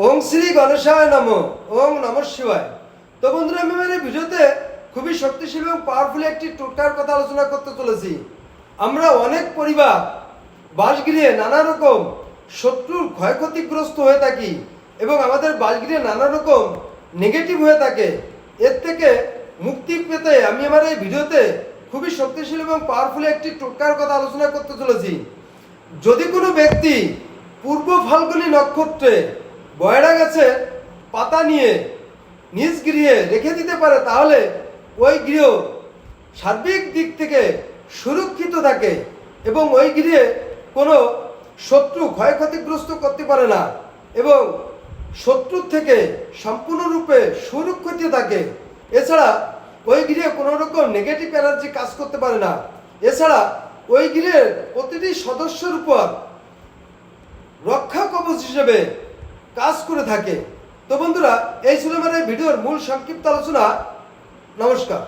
ওং শ্রী গণেশায় নমঃ। ওং নমঃ শিবায়। তো বন্ধুরা, আমি আমার এই ভিডিওতে খুবই শক্তিশালী এবং পাওয়ারফুল একটি টোটকার কথা আলোচনা করতে চলেছি। আমরা অনেক পরিবার বাসগৃহে নানা রকম শত্রুর ক্ষয়ক্ষতিগ্রস্ত হয়ে থাকি এবং আমাদের বাসগৃহে নানা রকম নেগেটিভ হয়ে থাকে। এর থেকে মুক্তি পেতে আমি আমার এই ভিডিওতে খুবই শক্তিশালী এবং পাওয়ারফুল একটি টোটকার কথা আলোচনা করতে চলেছি। যদি কোনো ব্যক্তি পূর্ব ফাল্গুনী নক্ষত্রে বয়রা গাছের পাতা নিয়ে নিজ গৃহে রেখে দিতে পারে, তাহলে ওই গৃহ সার্বিক দিক থেকে সুরক্ষিত থাকে এবং ওই গৃহে কোনো শত্রু ক্ষয়ক্ষতিগ্রস্ত করতে পারে না এবং শত্রুর থেকে সম্পূর্ণরূপে সুরক্ষিত থাকে। এছাড়া ওই গৃহে কোনো রকম নেগেটিভ এনার্জি কাজ করতে পারে না। এছাড়া ওই গৃহের প্রতিটি সদস্যের উপর রক্ষা কবচ হিসেবে কাজ করে থাকে। তো বন্ধুরা, এই ছিল আমার এই ভিডিওর মূল সংক্ষিপ্ত আলোচনা। নমস্কার।